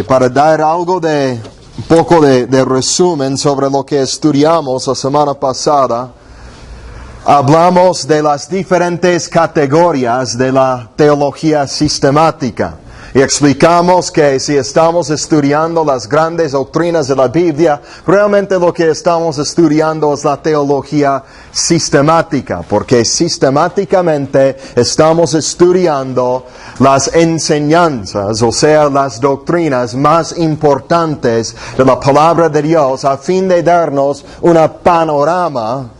Para dar algo de un poco de resumen sobre lo que estudiamos la semana pasada, hablamos de las diferentes categorías de la teología sistemática. Y explicamos que si estamos estudiando las grandes doctrinas de la Biblia, realmente lo que estamos estudiando es la teología sistemática, porque sistemáticamente estamos estudiando las enseñanzas, o sea, las doctrinas más importantes de la palabra de Dios, a fin de darnos una panorama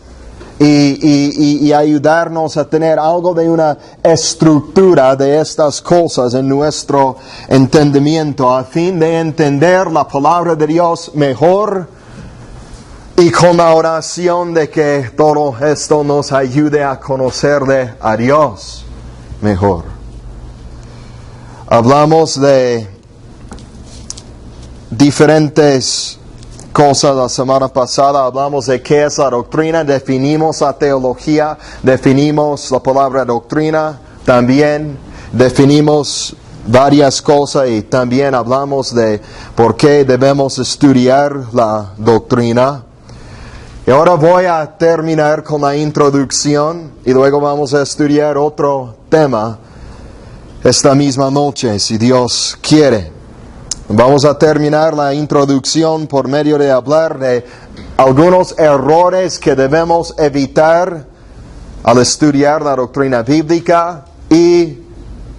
y ayudarnos a tener algo de una estructura de estas cosas en nuestro entendimiento, a fin de entender la palabra de Dios mejor y con la oración de que todo esto nos ayude a conocerle a Dios mejor. Hablamos de diferentes cosas la semana pasada, hablamos de qué es la doctrina, definimos la teología, definimos la palabra doctrina, también definimos varias cosas y también hablamos de por qué debemos estudiar la doctrina. Y ahora voy a terminar con la introducción y luego vamos a estudiar otro tema esta misma noche, si Dios quiere. Vamos a terminar la introducción por medio de hablar de algunos errores que debemos evitar al estudiar la doctrina bíblica y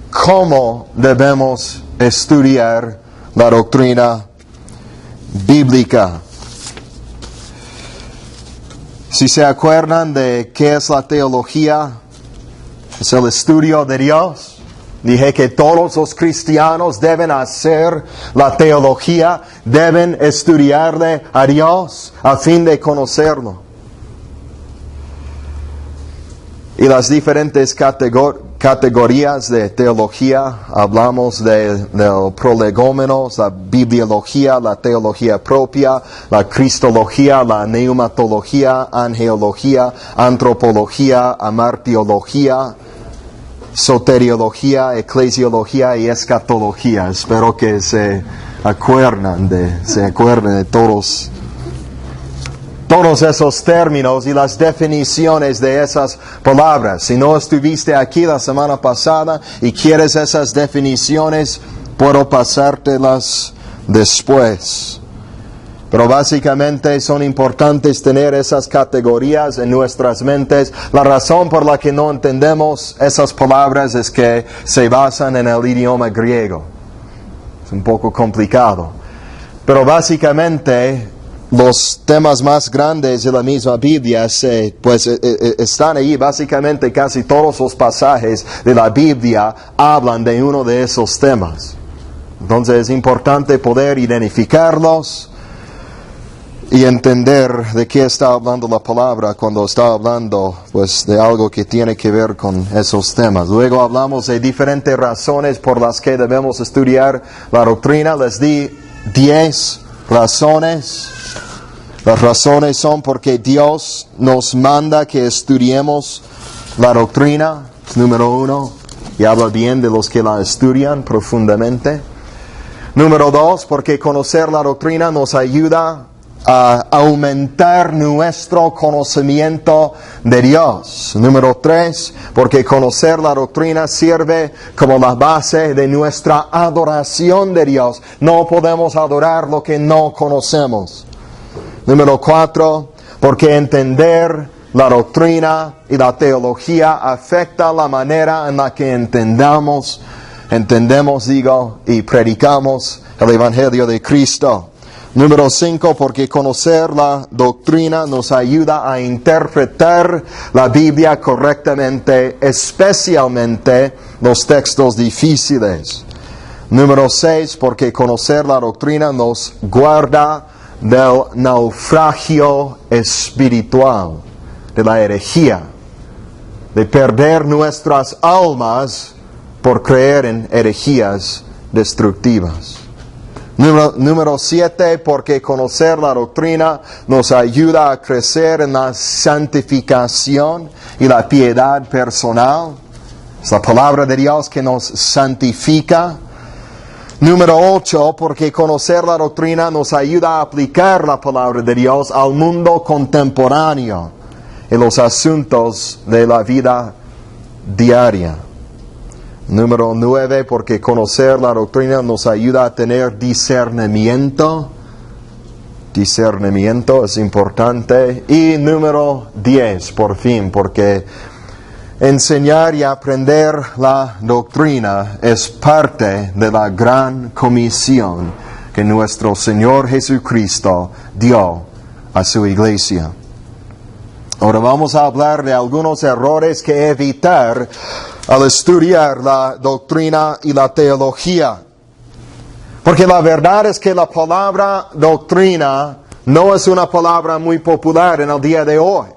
cómo debemos estudiar la doctrina bíblica. Si se acuerdan de qué es la teología, es el estudio de Dios. Dije que todos los cristianos deben hacer la teología, deben estudiarle a Dios a fin de conocerlo. Y las diferentes categorías de teología, hablamos del prolegómenos, la bibliología, la teología propia, la cristología, la neumatología, angelología, antropología, amartiología, soteriología, eclesiología y escatología. Espero que se acuerden de todos esos términos y las definiciones de esas palabras. Si no estuviste aquí la semana pasada y quieres esas definiciones, puedo pasártelas después. Pero básicamente son importantes tener esas categorías en nuestras mentes. La razón por la que no entendemos esas palabras es que se basan en el idioma griego. Es un poco complicado. Pero los temas más grandes de la misma Biblia están ahí. Básicamente casi todos los pasajes de la Biblia hablan de uno de esos temas. Entonces es importante poder identificarlos y entender de qué está hablando la palabra cuando está hablando de algo que tiene que ver con esos temas. Luego hablamos de diferentes razones por las que debemos estudiar la doctrina. Les di 10 razones. Las razones son porque Dios nos manda que estudiemos la doctrina, número 1, y habla bien de los que la estudian profundamente. Número 2, porque conocer la doctrina nos ayuda a aumentar nuestro conocimiento de Dios. Número 3, porque conocer la doctrina sirve como la base de nuestra adoración de Dios. No podemos adorar lo que no conocemos. Número 4, porque entender la doctrina y la teología afecta la manera en la que entendemos y predicamos el Evangelio de Cristo. Número 5, porque conocer la doctrina nos ayuda a interpretar la Biblia correctamente, especialmente los textos difíciles. Número 6, porque conocer la doctrina nos guarda del naufragio espiritual, de la herejía, de perder nuestras almas por creer en herejías destructivas. Número 7, porque conocer la doctrina nos ayuda a crecer en la santificación y la piedad personal. Es la palabra de Dios que nos santifica. Número 8, porque conocer la doctrina nos ayuda a aplicar la palabra de Dios al mundo contemporáneo en los asuntos de la vida diaria. Número 9, porque conocer la doctrina nos ayuda a tener discernimiento. Discernimiento es importante. Y número 10, por fin, porque enseñar y aprender la doctrina es parte de la gran comisión que nuestro Señor Jesucristo dio a su iglesia. Ahora vamos a hablar de algunos errores que evitar al estudiar la doctrina y la teología. Porque la verdad es que la palabra doctrina no es una palabra muy popular en el día de hoy.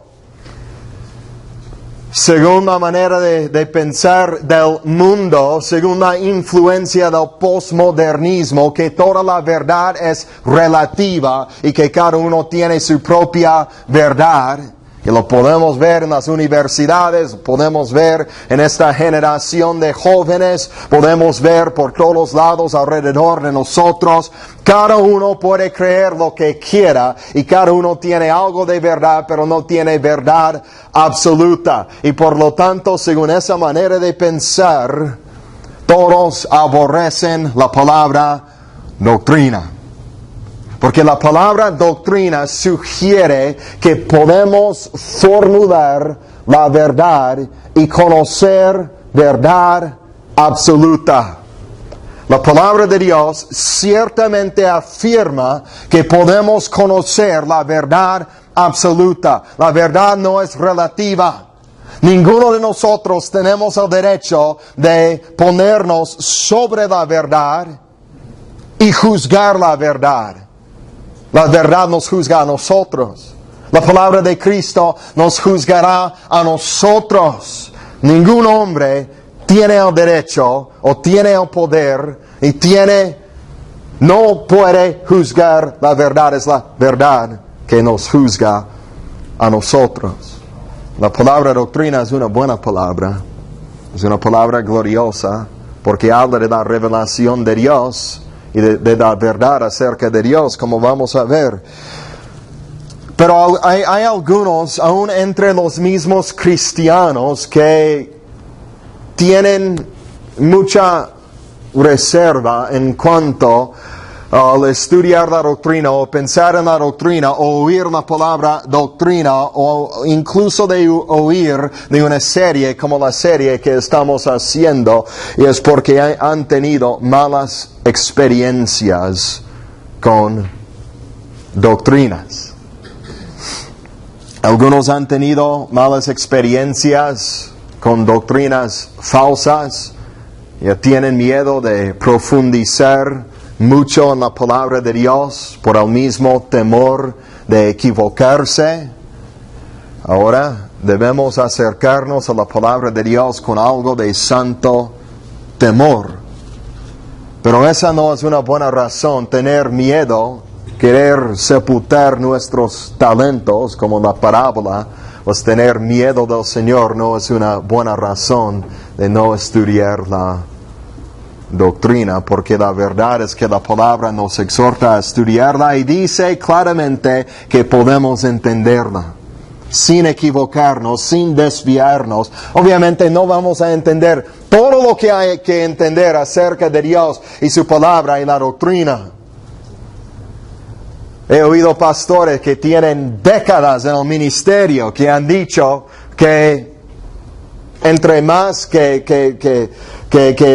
Según la manera de pensar del mundo, según la influencia del postmodernismo, que toda la verdad es relativa y que cada uno tiene su propia verdad, y lo podemos ver en las universidades, podemos ver en esta generación de jóvenes, podemos ver por todos lados alrededor de nosotros. Cada uno puede creer lo que quiera y cada uno tiene algo de verdad, pero no tiene verdad absoluta. Y por lo tanto, según esa manera de pensar, todos aborrecen la palabra doctrina. Porque la palabra doctrina sugiere que podemos formular la verdad y conocer verdad absoluta. La palabra de Dios ciertamente afirma que podemos conocer la verdad absoluta. La verdad no es relativa. Ninguno de nosotros tenemos el derecho de ponernos sobre la verdad y juzgar la verdad. La verdad nos juzga a nosotros. La palabra de Cristo nos juzgará a nosotros. Ningún hombre tiene el derecho o tiene el poder y no puede juzgar la verdad. Es la verdad que nos juzga a nosotros. La palabra doctrina es una buena palabra. Es una palabra gloriosa porque habla de la revelación de Dios y de la verdad acerca de Dios, como vamos a ver. Pero hay algunos, aún entre los mismos cristianos, que tienen mucha reserva en cuanto al estudiar la doctrina o pensar en la doctrina o oír la palabra doctrina o incluso de oír de una serie como la serie que estamos haciendo, y es porque han tenido malas experiencias con doctrinas. Algunos han tenido malas experiencias con doctrinas falsas, ya tienen miedo de profundizar mucho en la palabra de Dios por el mismo temor de equivocarse. Ahora debemos acercarnos a la palabra de Dios con algo de santo temor. Pero esa no es una buena razón, tener miedo, querer sepultar nuestros talentos, como la parábola, pues tener miedo del Señor no es una buena razón de no estudiar la doctrina, porque la verdad es que la palabra nos exhorta a estudiarla y dice claramente que podemos entenderla sin equivocarnos, sin desviarnos. Obviamente no vamos a entender todo lo que hay que entender acerca de Dios y su palabra y la doctrina. He oído pastores que tienen décadas en el ministerio que han dicho que entre más que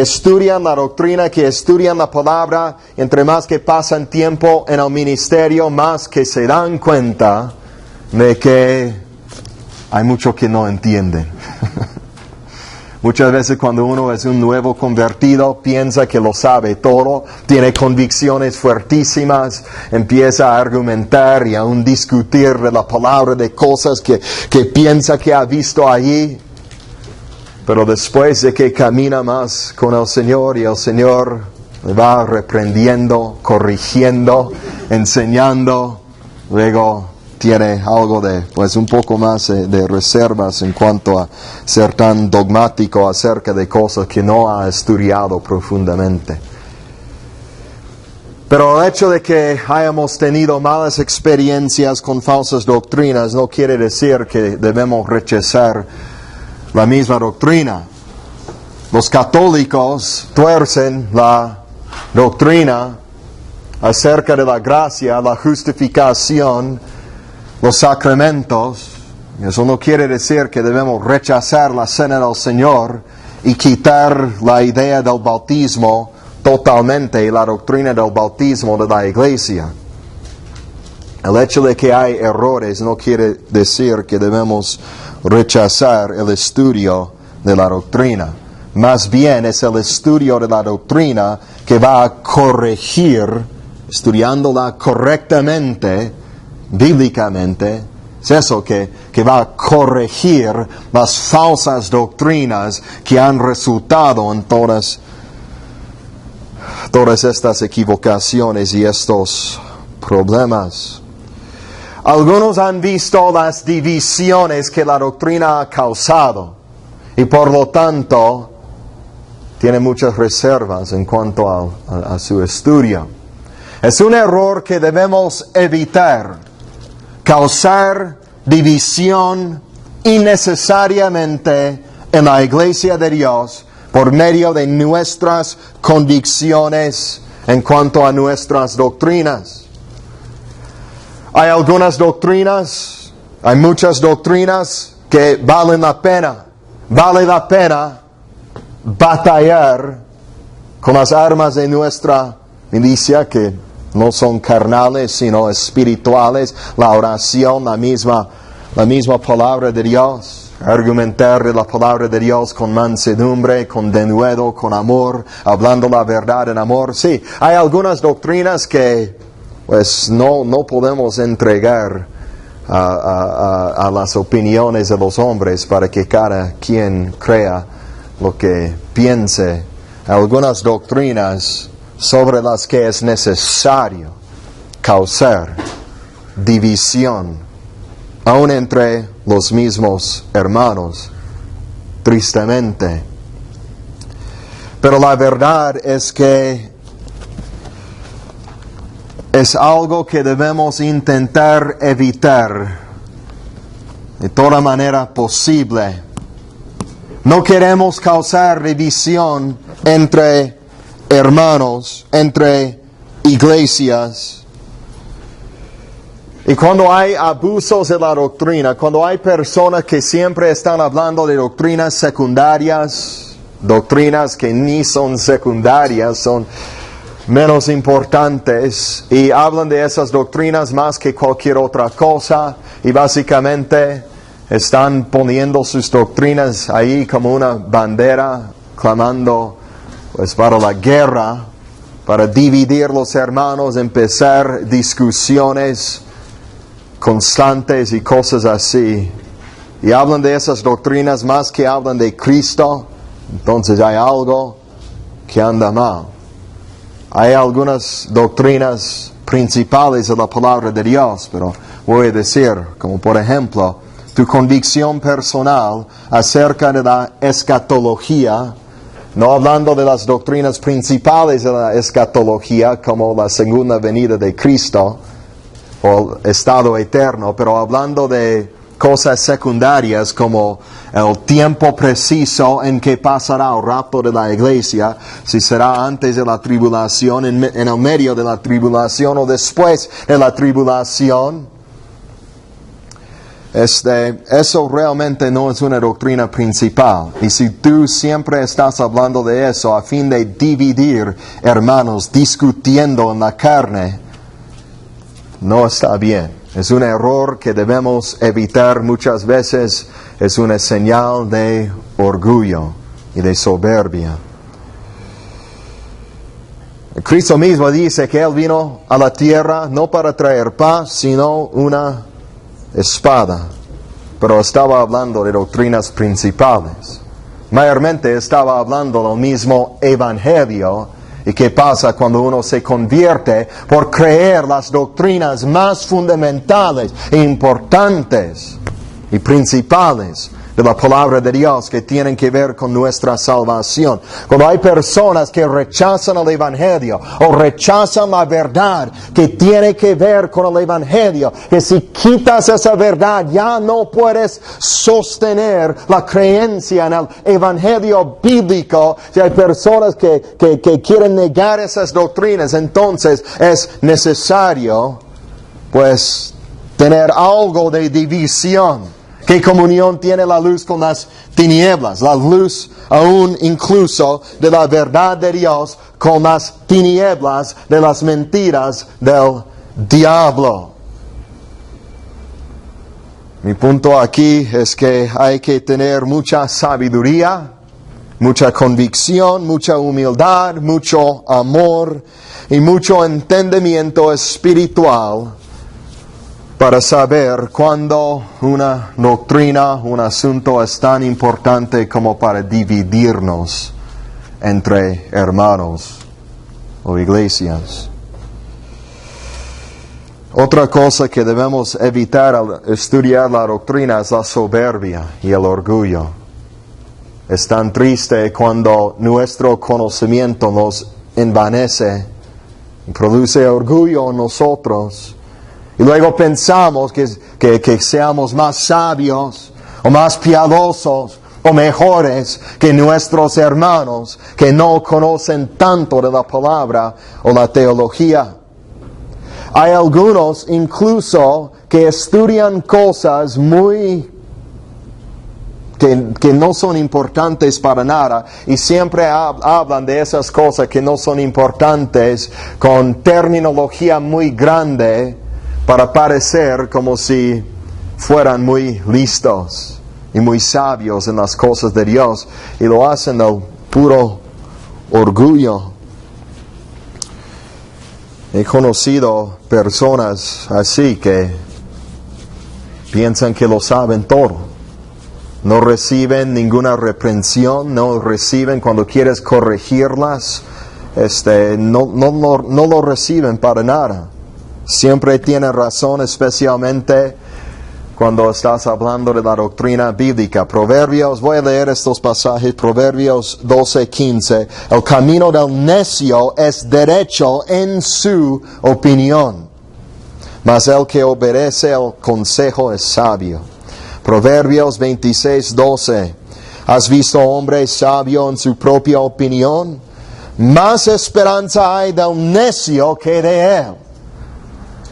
estudian la doctrina, que estudian la palabra, entre más que pasan tiempo en el ministerio, más que se dan cuenta de que hay mucho que no entienden. Muchas veces cuando uno es un nuevo convertido, piensa que lo sabe todo, tiene convicciones fuertísimas, empieza a argumentar y aún discutir de la palabra, de cosas que piensa que ha visto allí. Pero después de que camina más con el Señor y el Señor le va reprendiendo, corrigiendo, enseñando, luego tiene algo de, pues un poco más de reservas en cuanto a ser tan dogmático acerca de cosas que no ha estudiado profundamente. Pero el hecho de que hayamos tenido malas experiencias con falsas doctrinas no quiere decir que debemos rechazar la misma doctrina. Los católicos tuercen la doctrina acerca de la gracia, la justificación, los sacramentos. Eso no quiere decir que debemos rechazar la cena del Señor y quitar la idea del bautismo totalmente y la doctrina del bautismo de la iglesia. El hecho de que hay errores no quiere decir que debemos rechazar el estudio de la doctrina. Más bien es el estudio de la doctrina que va a corregir, estudiándola correctamente, bíblicamente, es eso que va a corregir las falsas doctrinas que han resultado en todas estas equivocaciones y estos problemas. Algunos han visto las divisiones que la doctrina ha causado y por lo tanto tienen muchas reservas en cuanto a su estudio. Es un error que debemos evitar, causar división innecesariamente en la iglesia de Dios por medio de nuestras convicciones en cuanto a nuestras doctrinas. Hay algunas doctrinas, hay muchas doctrinas que valen la pena. Vale la pena batallar con las armas de nuestra milicia que no son carnales sino espirituales, la oración, la misma palabra de Dios. Argumentar de la palabra de Dios con mansedumbre, con denuedo, con amor, hablando la verdad en amor. Sí, hay algunas doctrinas que pues no podemos entregar a las opiniones de los hombres para que cada quien crea lo que piense. Algunas doctrinas sobre las que es necesario causar división aún entre los mismos hermanos, tristemente. Pero la verdad es que es algo que debemos intentar evitar de toda manera posible. No queremos causar división entre hermanos, entre iglesias. Y cuando hay abusos de la doctrina, cuando hay personas que siempre están hablando de doctrinas secundarias, doctrinas que ni son secundarias, son menos importantes, y hablan de esas doctrinas más que cualquier otra cosa, y básicamente están poniendo sus doctrinas ahí como una bandera, clamando pues para la guerra, para dividir los hermanos, empezar discusiones constantes y cosas así, y hablan de esas doctrinas más que hablan de Cristo. Entonces hay algo que anda mal. Hay algunas doctrinas principales de la palabra de Dios, pero voy a decir, como por ejemplo, tu convicción personal acerca de la escatología, no hablando de las doctrinas principales de la escatología, como la segunda venida de Cristo, o el estado eterno, pero hablando de cosas secundarias como el tiempo preciso en que pasará el rapto de la iglesia, si será antes de la tribulación, en el medio de la tribulación o después de la tribulación. Eso realmente no es una doctrina principal. Y si tú siempre estás hablando de eso a fin de dividir hermanos, discutiendo en la carne, no está bien. Es un error que debemos evitar muchas veces. Es una señal de orgullo y de soberbia. Cristo mismo dice que Él vino a la tierra no para traer paz, sino una espada. Pero estaba hablando de doctrinas principales. Mayormente estaba hablando del mismo evangelio. ¿Y qué pasa cuando uno se convierte por creer las doctrinas más fundamentales e importantes y principales de la palabra de Dios que tienen que ver con nuestra salvación. Cuando hay personas que rechazan el Evangelio o rechazan la verdad que tiene que ver con el Evangelio, que si quitas esa verdad ya no puedes sostener la creencia en el Evangelio bíblico. Si hay personas que quieren negar esas doctrinas, entonces es necesario pues tener algo de división. ¿Qué comunión tiene la luz con las tinieblas? La luz aún incluso de la verdad de Dios con las tinieblas de las mentiras del diablo. Mi punto aquí es que hay que tener mucha sabiduría, mucha convicción, mucha humildad, mucho amor y mucho entendimiento espiritual para saber cuándo una doctrina, un asunto es tan importante como para dividirnos entre hermanos o iglesias. Otra cosa que debemos evitar al estudiar la doctrina es la soberbia y el orgullo. Es tan triste cuando nuestro conocimiento nos envanece y produce orgullo en nosotros. Y luego pensamos que seamos más sabios o más piadosos o mejores que nuestros hermanos que no conocen tanto de la palabra o la teología. Hay algunos incluso que estudian cosas que no son importantes para nada y siempre hablan de esas cosas que no son importantes con terminología muy grande para parecer como si fueran muy listos y muy sabios en las cosas de Dios, y lo hacen del puro orgullo. He conocido personas así que piensan que lo saben todo. No reciben ninguna reprensión, no reciben cuando quieres corregirlas, no lo reciben para nada. Siempre tienen razón, especialmente cuando estás hablando de la doctrina bíblica. Proverbios, voy a leer estos pasajes, Proverbios 12:15. El camino del necio es derecho en su opinión, mas el que obedece el consejo es sabio. Proverbios 26:12. ¿Has visto hombre sabio en su propia opinión? Más esperanza hay del necio que de él.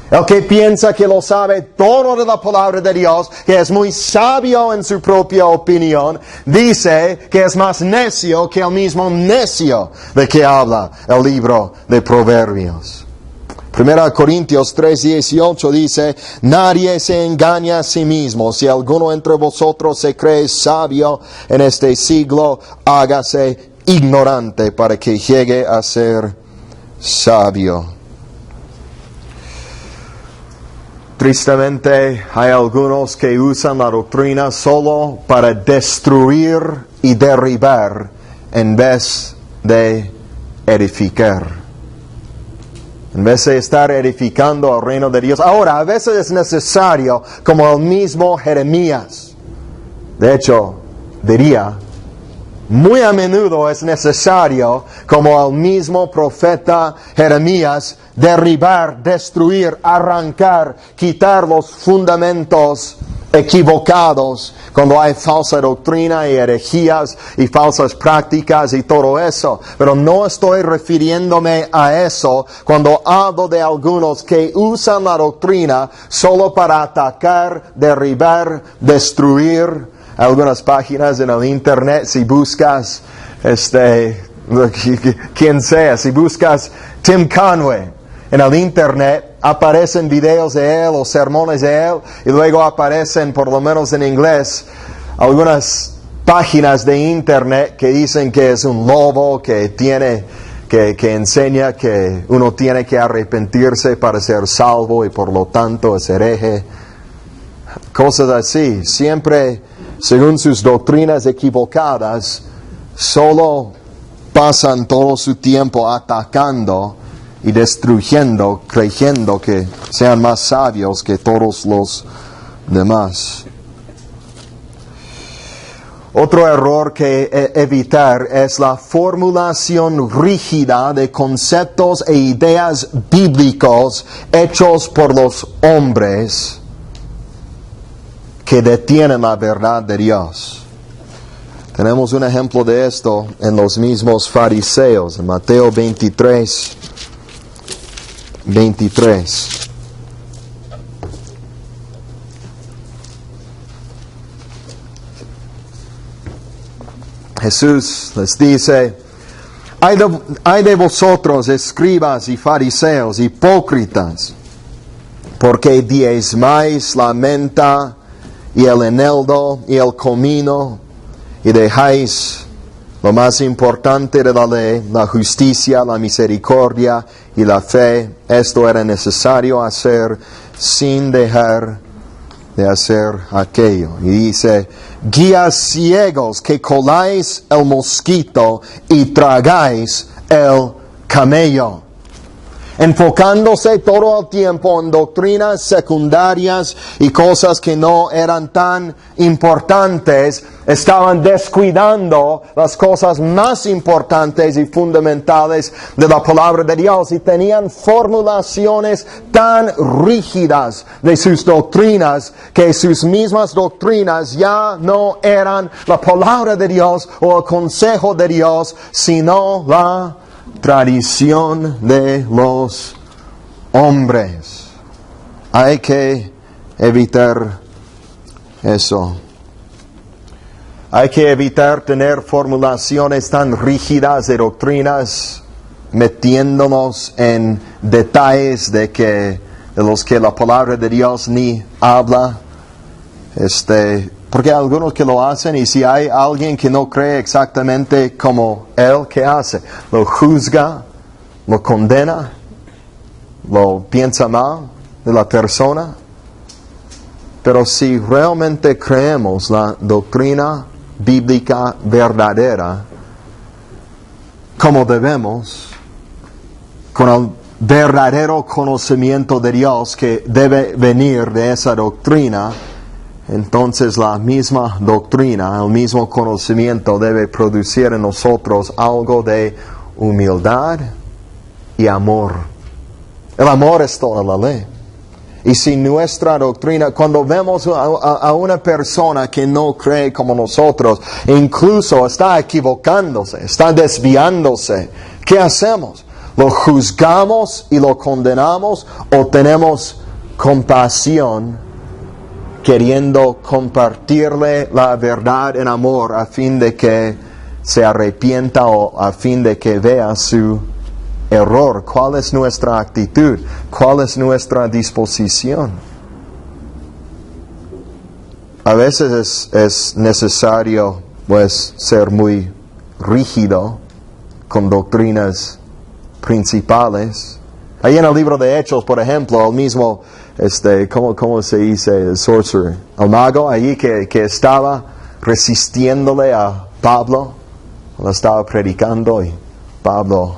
El que piensa que lo sabe todo de la palabra de Dios, que es muy sabio en su propia opinión, dice que es más necio que el mismo necio de que habla el libro de Proverbios. 1 Corintios 3:18 dice: nadie se engaña a sí mismo. Si alguno entre vosotros se cree sabio en este siglo, hágase ignorante para que llegue a ser sabio. Tristemente, hay algunos que usan la doctrina solo para destruir y derribar en vez de edificar. En vez de estar edificando al reino de Dios. Ahora, a veces es necesario, como el mismo Jeremías. De hecho, diría, muy a menudo es necesario, como el mismo profeta Jeremías, derribar, destruir, arrancar, quitar los fundamentos equivocados cuando hay falsa doctrina y herejías y falsas prácticas y todo eso. Pero no estoy refiriéndome a eso cuando hablo de algunos que usan la doctrina solo para atacar, derribar, destruir. Algunas páginas en el internet, si buscas quien sea, si buscas Tim Conway en el internet, aparecen videos de él o sermones de él, y luego aparecen, por lo menos en inglés, algunas páginas de internet que dicen que es un lobo, que enseña que uno tiene que arrepentirse para ser salvo y por lo tanto es hereje. Cosas así, siempre según sus doctrinas equivocadas, solo pasan todo su tiempo atacando y destruyendo, creyendo que sean más sabios que todos los demás. Otro error que evitar es la formulación rígida de conceptos e ideas bíblicos hechos por los hombres que detienen la verdad de Dios. Tenemos un ejemplo de esto en los mismos fariseos, en Mateo 23. Jesús les dice: hay de vosotros, escribas y fariseos, hipócritas, porque diezmáis la menta y el eneldo y el comino, y dejáis lo más importante de la ley, la justicia, la misericordia y la fe. Esto era necesario hacer sin dejar de hacer aquello. Y dice: guías ciegos que coláis el mosquito y tragáis el camello. Enfocándose todo el tiempo en doctrinas secundarias y cosas que no eran tan importantes, estaban descuidando las cosas más importantes y fundamentales de la palabra de Dios, y tenían formulaciones tan rígidas de sus doctrinas que sus mismas doctrinas ya no eran la palabra de Dios o el consejo de Dios, sino la tradición de los hombres. Hay que evitar eso. Hay que evitar tener formulaciones tan rígidas de doctrinas, metiéndonos en detalles de los que la palabra de Dios ni habla. Porque hay algunos que lo hacen, y si hay alguien que no cree exactamente como él, ¿qué hace? Lo juzga, lo condena, lo piensa mal de la persona. Pero si realmente creemos la doctrina bíblica verdadera, como debemos, con el verdadero conocimiento de Dios que debe venir de esa doctrina, entonces la misma doctrina, el mismo conocimiento debe producir en nosotros algo de humildad y amor. El amor es toda la ley. Y si nuestra doctrina, cuando vemos a una persona que no cree como nosotros, incluso está equivocándose, está desviándose, ¿qué hacemos? ¿Lo juzgamos y lo condenamos, o tenemos compasión, queriendo compartirle la verdad en amor a fin de que se arrepienta o a fin de que vea su error? ¿Cuál es nuestra actitud? ¿Cuál es nuestra disposición? A veces es necesario, pues, ser muy rígido con doctrinas principales. Ahí en el libro de Hechos, por ejemplo, el mismo, ¿cómo se dice? El sorcerer, el mago, allí que estaba resistiéndole a Pablo, lo estaba predicando, y Pablo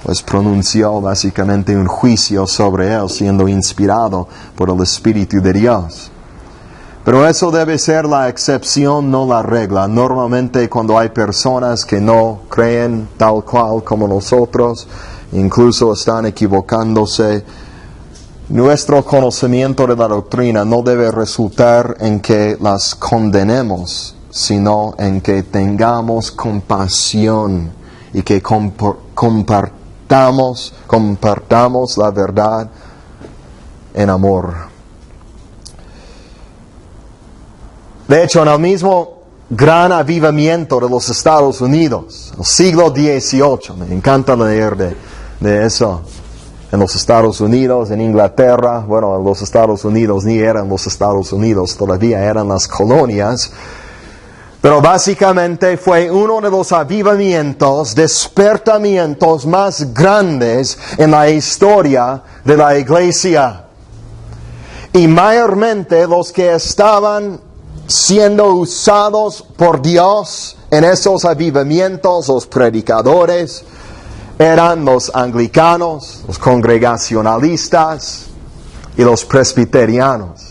pues pronunció básicamente un juicio sobre él, siendo inspirado por el Espíritu de Dios. Pero eso debe ser la excepción, no la regla. Normalmente cuando hay personas que no creen tal cual como nosotros, incluso están equivocándose, nuestro conocimiento de la doctrina no debe resultar en que las condenemos, sino en que tengamos compasión y que compartamos la verdad en amor. De hecho, en el mismo gran avivamiento de los Estados Unidos, el siglo XVIII, me encanta leer de eso, en los Estados Unidos, en Inglaterra, bueno, en los Estados Unidos ni eran los Estados Unidos, todavía eran las colonias, pero básicamente fue uno de los avivamientos, despertamientos más grandes en la historia de la iglesia. Y mayormente los que estaban siendo usados por Dios en esos avivamientos, los predicadores, eran los anglicanos, los congregacionalistas y los presbiterianos.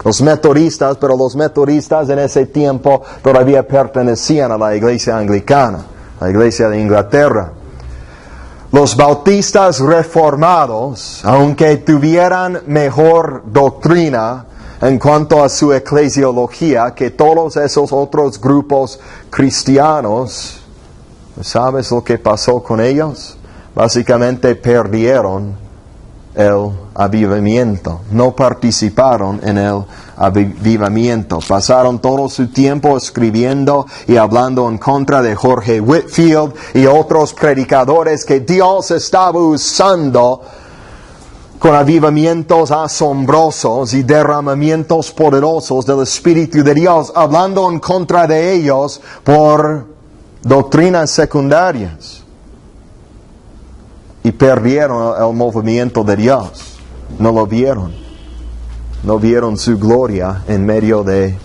los metodistas, pero los metodistas en ese tiempo todavía pertenecían a la iglesia anglicana, la iglesia de Inglaterra. Los bautistas reformados, aunque tuvieran mejor doctrina en cuanto a su eclesiología que todos esos otros grupos cristianos, ¿sabes lo que pasó con ellos? Básicamente perdieron el avivamiento, no participaron en el avivamiento, pasaron todo su tiempo escribiendo y hablando en contra de Jorge Whitefield y otros predicadores que Dios estaba usando con avivamientos asombrosos y derramamientos poderosos del Espíritu de Dios, hablando en contra de ellos por doctrinas secundarias. Y perdieron el movimiento de Dios. No lo vieron. No vieron su gloria en medio de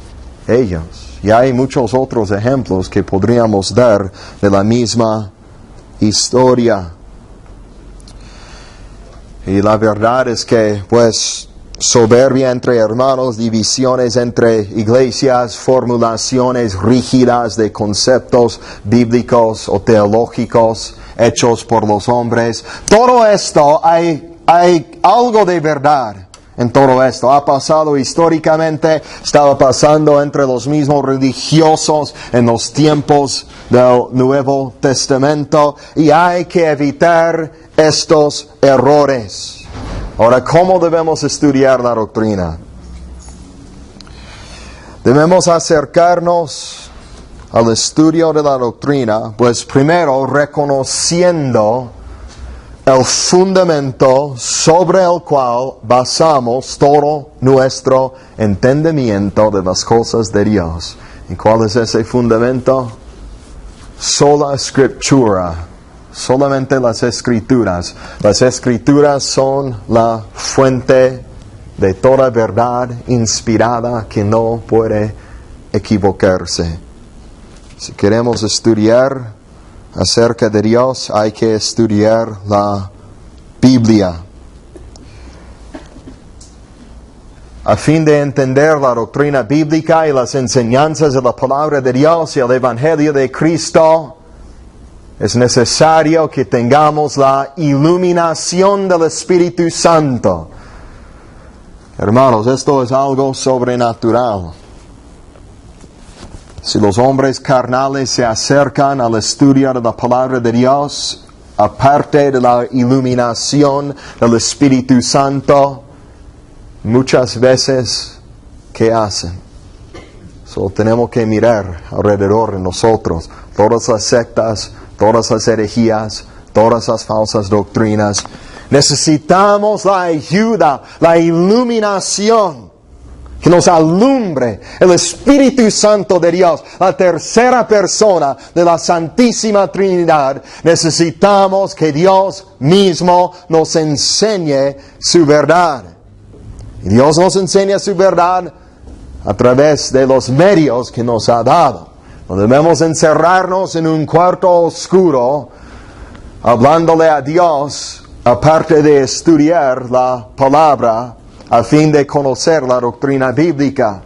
ellos. Y hay muchos otros ejemplos que podríamos dar de la misma historia. Y la verdad es que, pues, soberbia entre hermanos, divisiones entre iglesias, formulaciones rígidas de conceptos bíblicos o teológicos hechos por los hombres. Todo esto, hay algo de verdad en todo esto. Ha pasado históricamente, estaba pasando entre los mismos religiosos en los tiempos del Nuevo Testamento y hay que evitar estos errores. Ahora, ¿cómo debemos estudiar la doctrina? Debemos acercarnos al estudio de la doctrina, pues primero reconociendo el fundamento sobre el cual basamos todo nuestro entendimiento de las cosas de Dios. ¿Y cuál es ese fundamento? Sola Scriptura, solamente las Escrituras. Las Escrituras son la fuente de toda verdad inspirada que no puede equivocarse. Si queremos estudiar acerca de Dios, hay que estudiar la Biblia. A fin de entender la doctrina bíblica y las enseñanzas de la palabra de Dios y el Evangelio de Cristo, es necesario que tengamos la iluminación del Espíritu Santo. Hermanos, esto es algo sobrenatural. Si los hombres carnales se acercan al estudio de la palabra de Dios, aparte de la iluminación del Espíritu Santo, muchas veces, ¿qué hacen? Solo tenemos que mirar alrededor de nosotros, todas las sectas, todas las herejías, todas las falsas doctrinas. Necesitamos la ayuda, la iluminación que nos alumbre el Espíritu Santo de Dios, la tercera persona de la Santísima Trinidad. Necesitamos que Dios mismo nos enseñe su verdad. Y Dios nos enseña su verdad a través de los medios que nos ha dado. No debemos encerrarnos en un cuarto oscuro, hablándole a Dios, aparte de estudiar la palabra, a fin de conocer la doctrina bíblica.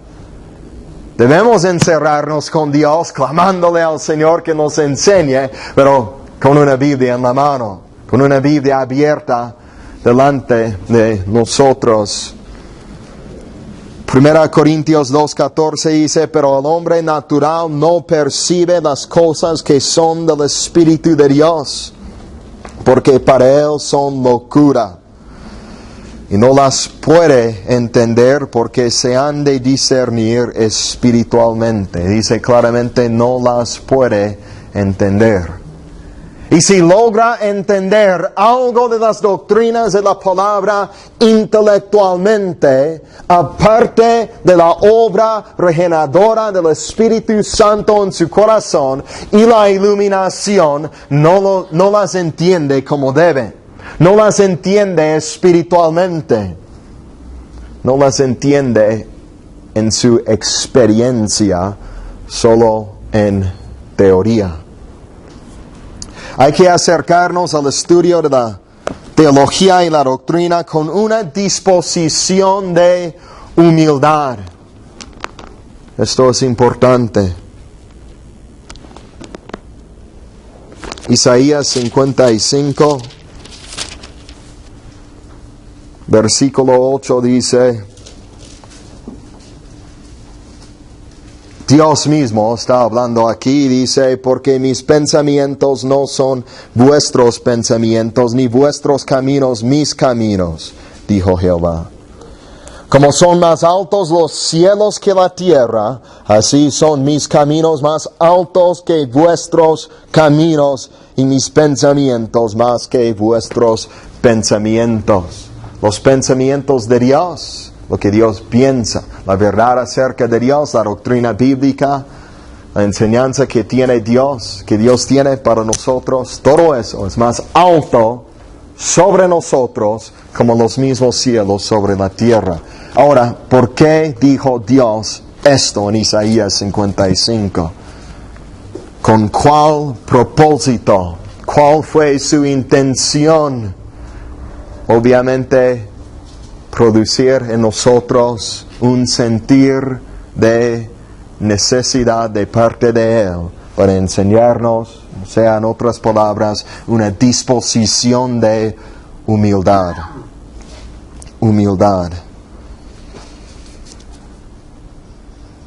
Debemos encerrarnos con Dios, clamándole al Señor que nos enseñe, pero con una Biblia en la mano, con una Biblia abierta delante de nosotros. 1 Corintios 2:14 dice, pero el hombre natural no percibe las cosas que son del Espíritu de Dios, porque para él son locura. Y no las puede entender porque se han de discernir espiritualmente. Dice claramente, no las puede entender. Y si logra entender algo de las doctrinas de la palabra intelectualmente, aparte de la obra regeneradora del Espíritu Santo en su corazón y la iluminación, no las entiende como debe. No las entiende espiritualmente. No las entiende en su experiencia, solo en teoría. Hay que acercarnos al estudio de la teología y la doctrina con una disposición de humildad. Esto es importante. Isaías 55, versículo 8 dice, Dios mismo está hablando aquí, dice, porque mis pensamientos no son vuestros pensamientos, ni vuestros caminos mis caminos, dijo Jehová. Como son más altos los cielos que la tierra, así son mis caminos más altos que vuestros caminos y mis pensamientos más que vuestros pensamientos. Los pensamientos de Dios, lo que Dios piensa, la verdad acerca de Dios, la doctrina bíblica, la enseñanza que tiene Dios, que Dios tiene para nosotros, todo eso es más alto sobre nosotros como los mismos cielos sobre la tierra. Ahora, ¿por qué dijo Dios esto en Isaías 55? ¿Con cuál propósito? ¿Cuál fue su intención? Obviamente, producir en nosotros un sentir de necesidad de parte de Él para enseñarnos, o sea, en otras palabras, una disposición de humildad. Humildad.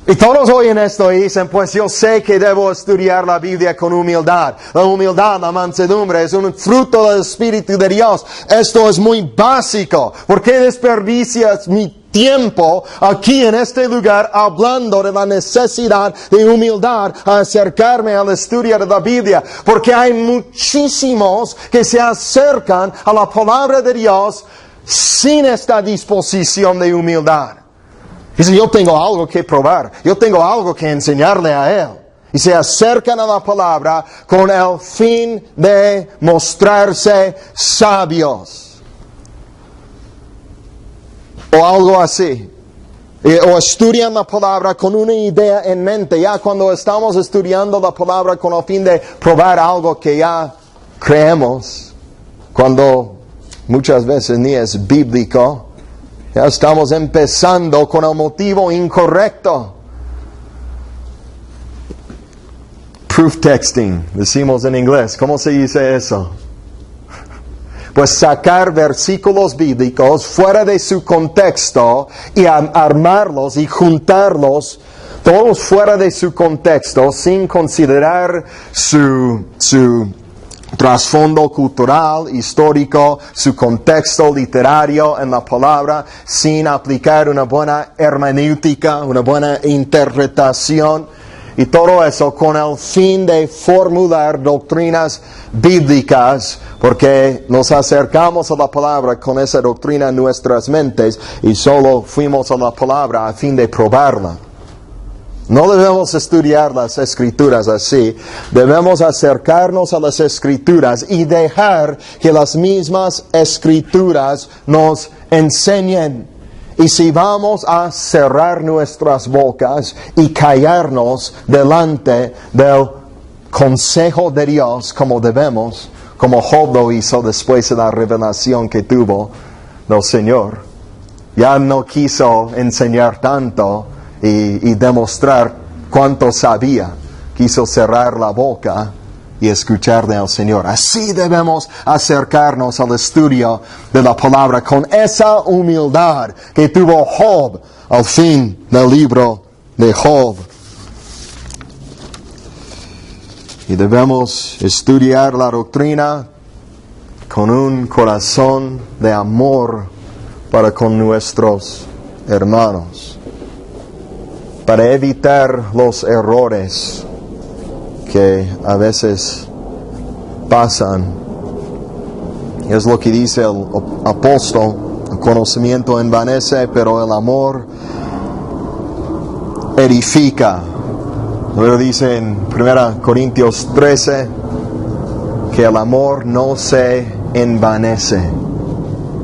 Y todos oyen esto y dicen, pues yo sé que debo estudiar la Biblia con humildad. La humildad, la mansedumbre, es un fruto del Espíritu de Dios. Esto es muy básico. ¿Por qué desperdicias mi tiempo aquí en este lugar hablando de la necesidad de humildad a acercarme al estudio de la Biblia? Porque hay muchísimos que se acercan a la palabra de Dios sin esta disposición de humildad. Dice, yo tengo algo que probar, yo tengo algo que enseñarle a Él. Y se acercan a la palabra con el fin de mostrarse sabios. O algo así. O estudian la palabra con una idea en mente. Ya cuando estamos estudiando la palabra con el fin de probar algo que ya creemos, cuando muchas veces ni es bíblico, ya estamos empezando con el motivo incorrecto. Proof texting, decimos en inglés. ¿Cómo se dice eso? Pues sacar versículos bíblicos fuera de su contexto y armarlos y juntarlos todos fuera de su contexto sin considerar su trasfondo cultural, histórico, su contexto literario en la palabra, sin aplicar una buena hermenéutica, una buena interpretación, y todo eso con el fin de formular doctrinas bíblicas, porque nos acercamos a la palabra con esa doctrina en nuestras mentes y solo fuimos a la palabra a fin de probarla. No debemos estudiar las Escrituras así. Debemos acercarnos a las Escrituras y dejar que las mismas Escrituras nos enseñen. Y si vamos a cerrar nuestras bocas y callarnos delante del consejo de Dios como debemos, como Job lo hizo después de la revelación que tuvo del Señor, ya no quiso enseñar tanto y demostrar cuánto sabía. Quiso cerrar la boca y escucharle al Señor. Así debemos acercarnos al estudio de la palabra con esa humildad que tuvo Job al fin del libro de Job. Y debemos estudiar la doctrina con un corazón de amor para con nuestros hermanos, para evitar los errores que a veces pasan. Es lo que dice el apóstol: el conocimiento envanece, pero el amor edifica. Luego dice en 1 Corintios 13 que el amor no se envanece.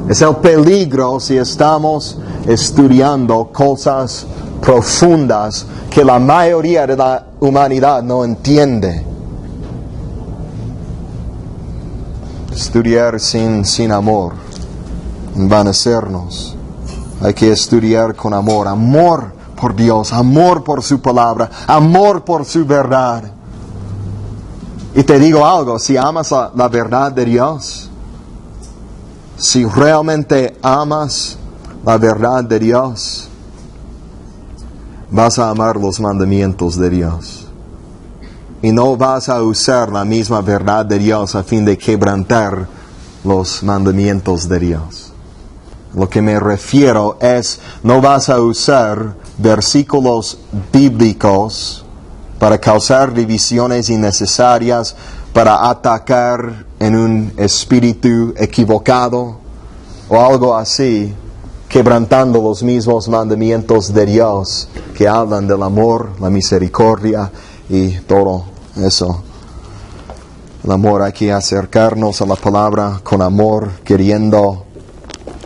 Es el peligro si estamos estudiando cosas profundas que la mayoría de la humanidad no entiende. Estudiar sin amor, envanecernos. Hay que estudiar con amor. Amor por Dios, amor por su palabra, amor por su verdad. Y te digo algo, si amas la verdad de Dios, si realmente amas la verdad de Dios, vas a amar los mandamientos de Dios. Y no vas a usar la misma verdad de Dios a fin de quebrantar los mandamientos de Dios. Lo que me refiero es, no vas a usar versículos bíblicos para causar divisiones innecesarias, para atacar en un espíritu equivocado o algo así, quebrantando los mismos mandamientos de Dios que hablan del amor, la misericordia y todo eso. El amor, hay que acercarnos a la palabra con amor, queriendo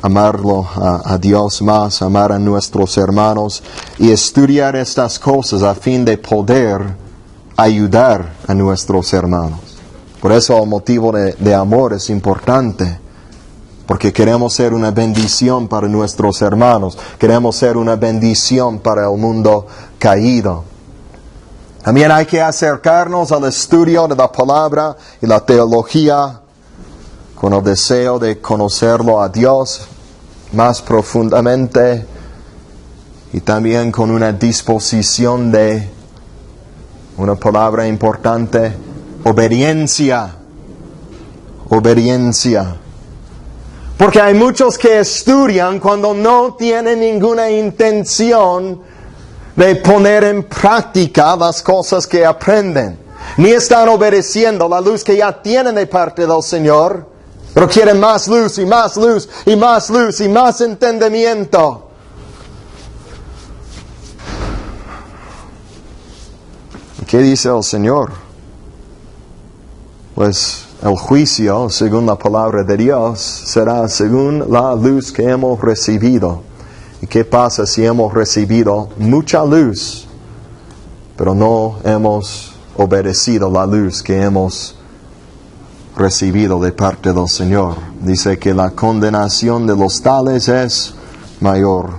amarlo a Dios más, amar a nuestros hermanos y estudiar estas cosas a fin de poder ayudar a nuestros hermanos. Por eso el motivo de amor es importante, porque queremos ser una bendición para nuestros hermanos, queremos ser una bendición para el mundo caído. También hay que acercarnos al estudio de la palabra y la teología con el deseo de conocerlo a Dios más profundamente y también con una disposición de, una palabra importante, obediencia. Obediencia. Porque hay muchos que estudian cuando no tienen ninguna intención de poner en práctica las cosas que aprenden. Ni están obedeciendo la luz que ya tienen de parte del Señor, pero quieren más luz y más luz y más luz y más entendimiento. ¿Qué dice el Señor? Pues el juicio, según la palabra de Dios, será según la luz que hemos recibido. ¿Y qué pasa si hemos recibido mucha luz, pero no hemos obedecido la luz que hemos recibido de parte del Señor? Dice que la condenación de los tales es mayor.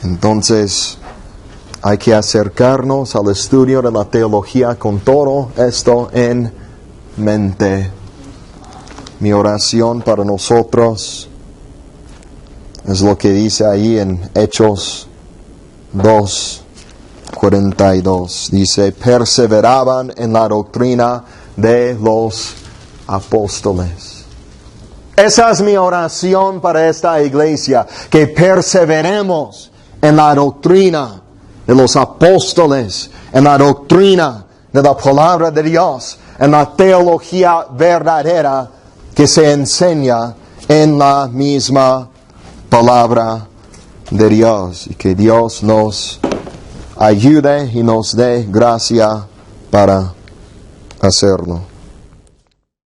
Entonces, hay que acercarnos al estudio de la teología con todo esto en mente. Mi oración para nosotros es lo que dice ahí en Hechos 2:42. Dice, perseveraban en la doctrina de los apóstoles. Esa es mi oración para esta iglesia, que perseveremos en la doctrina de los apóstoles, en la doctrina de la palabra de Dios, en la teología verdadera que se enseña en la misma palabra de Dios, y que Dios nos ayude y nos dé gracia para hacerlo.